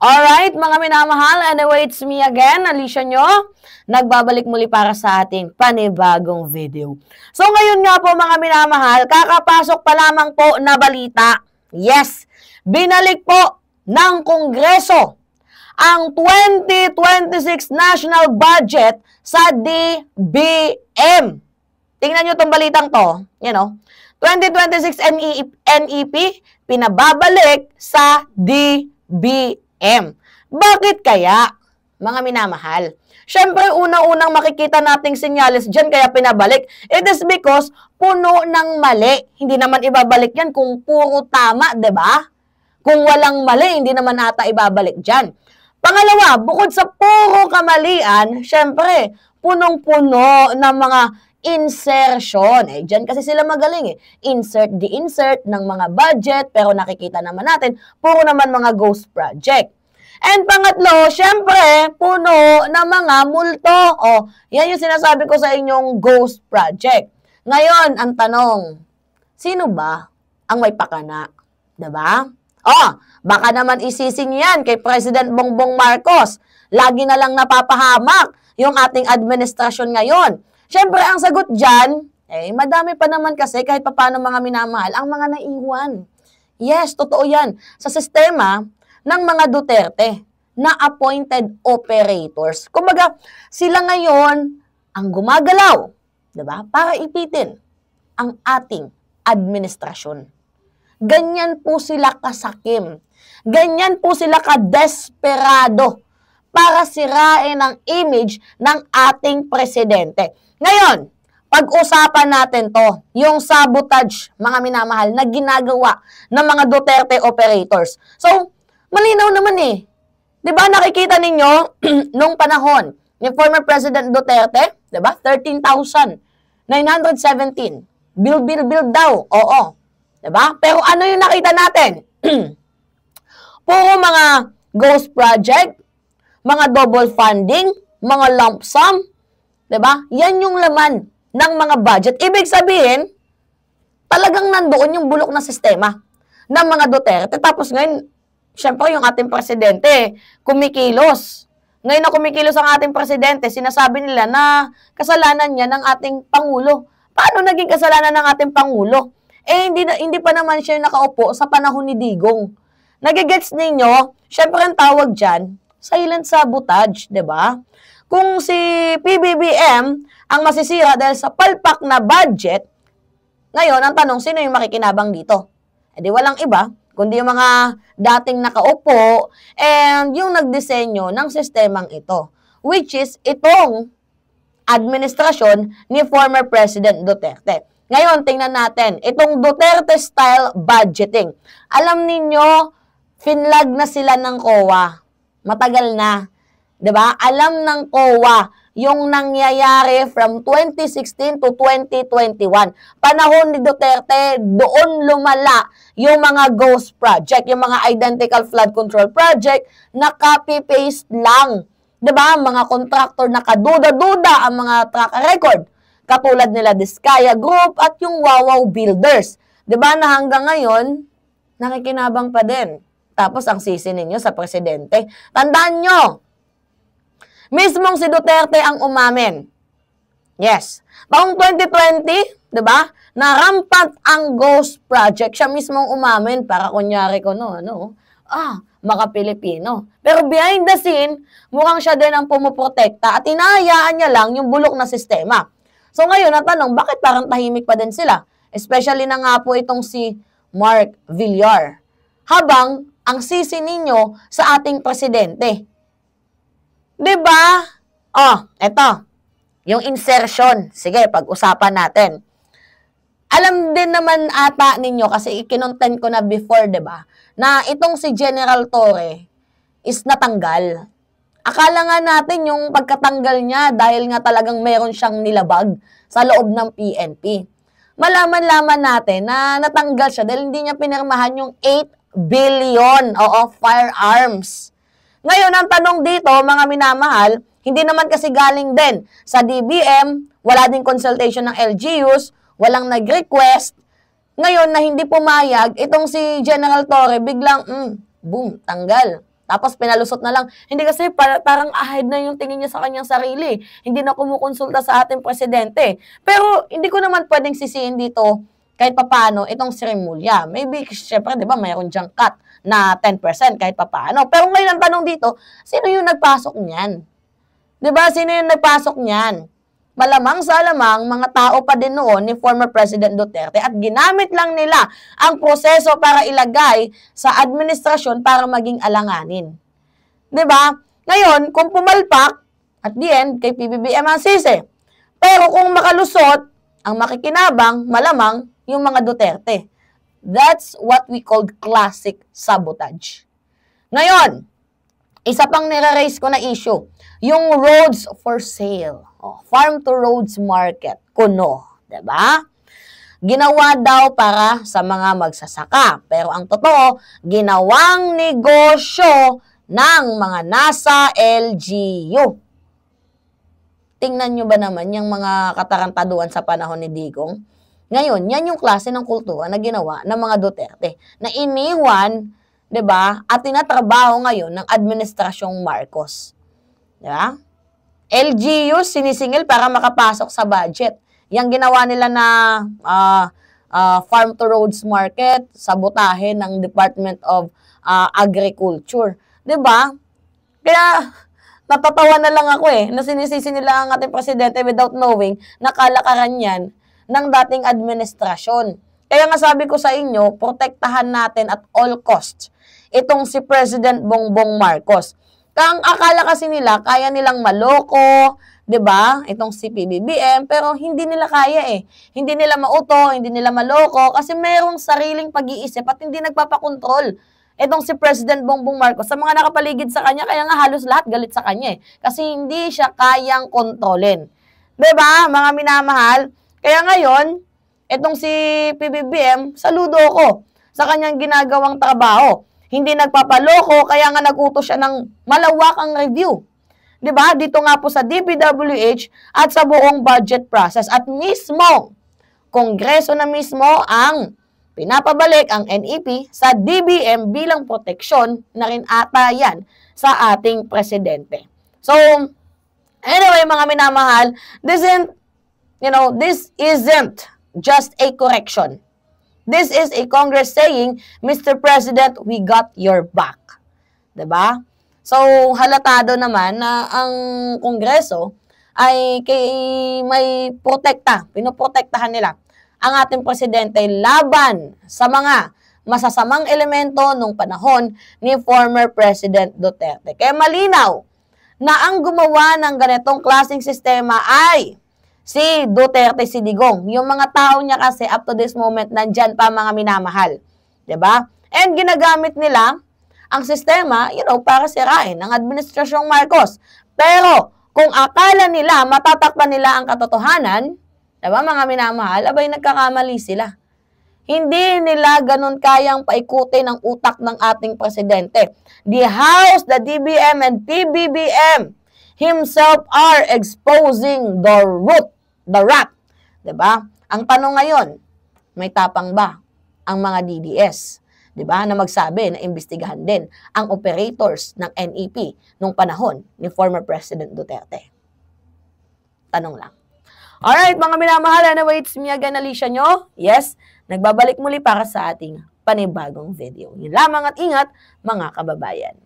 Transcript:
Alright, mga minamahal, anyway, it's me again, Alicia nyo. Nagbabalik muli para sa ating panibagong video. So ngayon nga po mga minamahal, kakapasok pa lamang po na balita. Yes, binalik po ng Kongreso ang 2026 National Budget sa DBM. Tingnan nyo itong balitang to, 2026 NEP, pinababalik sa DBM. Bakit kaya, mga minamahal? Siyempre, unang-unang makikita nating senyales dyan kaya pinabalik. It is because puno ng mali. Hindi naman ibabalik yan kung puro tama, 'di ba? Kung walang mali, hindi naman ata ibabalik dyan. Pangalawa, bukod sa puro kamalian, siyempre, punong-puno ng mga insertion. Dyan kasi sila magaling Insert, de-insert ng mga budget, pero nakikita naman natin, puro naman mga ghost project. And pangatlo, syempre, puno ng mga multo. Yan yung sinasabi ko sa inyong ghost project. Ngayon, ang tanong, sino ba ang may pakana? Diba? Baka naman isising yan kay President Bongbong Marcos. Lagi na lang napapahamak yung ating administrasyon ngayon. Siyempre, ang sagot dyan, madami pa naman kasi kahit paano mga minamahal, ang mga naiwan. Yes, totoo yan. Sa sistema ng mga Duterte na appointed operators. Kumbaga, sila ngayon ang gumagalaw, diba? Para ipitin ang ating administrasyon. Ganyan po sila kasakim. Ganyan po sila kadesperado para sirain ang image ng ating presidente. Ngayon, pag-usapan natin to, yung sabotage, mga minamahal, na ginagawa ng mga Duterte operators. So, malinaw naman Diba, nakikita ninyo, nung panahon ni former President Duterte, diba, 13,917. Build daw, oo. Diba? Pero ano yung nakita natin? Puro mga ghost project, mga double funding, mga lump sum, diba? Yan yung laman ng mga budget. Ibig sabihin, talagang nandoon yung bulok na sistema ng mga Duterte. Tapos ngayon, syempre yung ating presidente, kumikilos. Ngayon na kumikilos ang ating presidente, sinasabi nila na kasalanan niya ng ating Pangulo. Paano naging kasalanan ng ating Pangulo? Hindi pa naman siya nakaupo sa panahon ni Digong. Nagigets ninyo, syempre ang tawag dyan, silent sabotage, diba? Kung si PBBM ang masisira dahil sa palpak na budget, ngayon, ang tanong, sino yung makikinabang dito? Di walang iba, kundi yung mga dating nakaupo and yung nagdisenyo ng sistemang ito, which is itong administrasyon ni former President Duterte. Ngayon, tingnan natin, itong Duterte-style budgeting. Alam ninyo, finlag na sila ng COA. Matagal na. Diba? Alam ng COA yung nangyayari from 2016 to 2021. Panahon ni Duterte, doon lumala yung mga ghost project, yung mga identical flood control project na copy-paste lang. Diba? Mga contractor na kaduda-duda ang mga track record. Katulad nila Diskaya Group at yung Wawaw Builders. Diba na hanggang ngayon, nakikinabang pa din. Tapos ang sisi ninyo sa presidente. Tandaan nyo, mismong si Duterte ang umamin. Yes. Taong 2020, diba? Na rampant ang ghost project. Siya mismong umamin para kunyari ko, mga Pilipino. Pero behind the scene, mukhang siya din ang pumuprotekta at hinahayaan niya lang yung bulok na sistema. So ngayon, natanong, bakit parang tahimik pa din sila? Especially na nga po itong si Mark Villar. Habang ang sisi ninyo sa ating presidente. Diba? Eto. Yung insertion. Sige, pag-usapan natin. Alam din naman ata ninyo, kasi ikinontent ko na before, diba? Na itong si General Torre is natanggal. Akala nga natin yung pagkatanggal niya dahil nga talagang meron siyang nilabag sa loob ng PNP. Malaman-laman natin na natanggal siya dahil hindi niya pinirmahan yung 8 billion firearms. Ngayon, ang tanong dito, mga minamahal, hindi naman kasi galing din sa DBM, wala din consultation ng LGUs, walang nag-request. Ngayon na hindi pumayag, itong si General Torre, biglang, boom, tanggal. Tapos pinalusot na lang. Hindi kasi parang ahead na yung tingin niya sa kanyang sarili. Hindi na kumukonsulta sa ating presidente. Pero hindi ko naman pwedeng sisihin dito kahit papaano itong si Remulla. Maybe, syempre, di ba, mayroon diyang cut na 10% kahit papaano. Pero ngayon ang tanong dito, sino yung nagpasok niyan? Di ba, sino yung nagpasok niyan? Malamang sa alamang, mga tao pa din noon ni former President Duterte at ginamit lang nila ang proseso para ilagay sa administrasyon para maging alanganin. 'Di ba? Ngayon, kung pumalpak, at the end, kay PBBM ang sisi. Pero kung makalusot, ang makikinabang, malamang, yung mga Duterte. That's what we call classic sabotage. Ngayon, isa pang nire-raise ko na issue, yung roads for sale. Farm to roads market, kuno, 'di ba? Ginawa daw para sa mga magsasaka, pero ang totoo, ginawang negosyo ng mga nasa LGU. Tingnan nyo ba naman yung mga katarantaduan sa panahon ni Digong? Ngayon, yan yung klase ng kultura na ginawa ng mga Duterte, na iniwan, 'di ba, at tinatrabaho ngayon ng administrasyong Marcos. 'Di ba? LGU sinisingil para makapasok sa budget. Yang ginawa nila na farm to roads market, sabotahe ng Department of Agriculture. 'Di ba? Kaya natatawa na lang ako na sinisisi nila ang ating presidente without knowing na kalakaran yan ng dating administrasyon. Kaya nga sabi ko sa inyo, protektahan natin at all costs itong si President Bongbong Marcos. Kang akala kasi nila, kaya nilang maloko, 'di ba? Itong si PBBM, pero hindi nila kaya Hindi nila mauto, hindi nila maloko kasi merong sariling pag-iisip at hindi nagpapakontrol. Itong si President Bongbong Marcos, sa mga nakapaligid sa kanya, kaya nga halos lahat galit sa kanya kasi hindi siya kayang kontrolin. 'Di ba, mga minamahal? Kaya ngayon, itong si PBBM, saludo ko sa kanyang ginagawang trabaho. Hindi nagpapaloko, kaya nga nag-utos siya ng malawakang review. 'Di ba? Dito nga po sa DPWH at sa buong budget process. At mismo, Kongreso na mismo ang pinapabalik ang NEP sa DBM bilang proteksyon na rin ata yan sa ating presidente. So, anyway, mga minamahal, this isn't just a correction. This is a Congress saying, Mr. President, we got your back. 'Di ba? So, halatado naman na ang Kongreso ay may pinoprotektahan nila ang ating presidente laban sa mga masasamang elemento nung panahon ni former President Duterte. Kaya malinaw na ang gumawa ng ganitong klaseng sistema ay si Duterte, si Digong. Yung mga tao niya kasi up to this moment, nandyan pa mga minamahal. 'Di ba? And ginagamit nila ang sistema, para sirain ang administrasyong Marcos. Pero, kung akala nila, matatakpan nila ang katotohanan, 'di ba mga minamahal, abay nagkakamali sila. Hindi nila ganun kayang paikutin ang utak ng ating presidente. The House, the DBM, and PBBM himself are exposing the rat. 'Di ba? Ang tanong ngayon, may tapang ba ang mga DDS? 'Di ba? Na magsabi na imbestigahan din ang operators ng NEP nung panahon ni former President Duterte. Tanong lang. Alright, mga minamahal, anyway, it's me again, Alicia nyo. Yes, nagbabalik muli para sa ating panibagong video. Yun lamang at ingat, mga kababayan.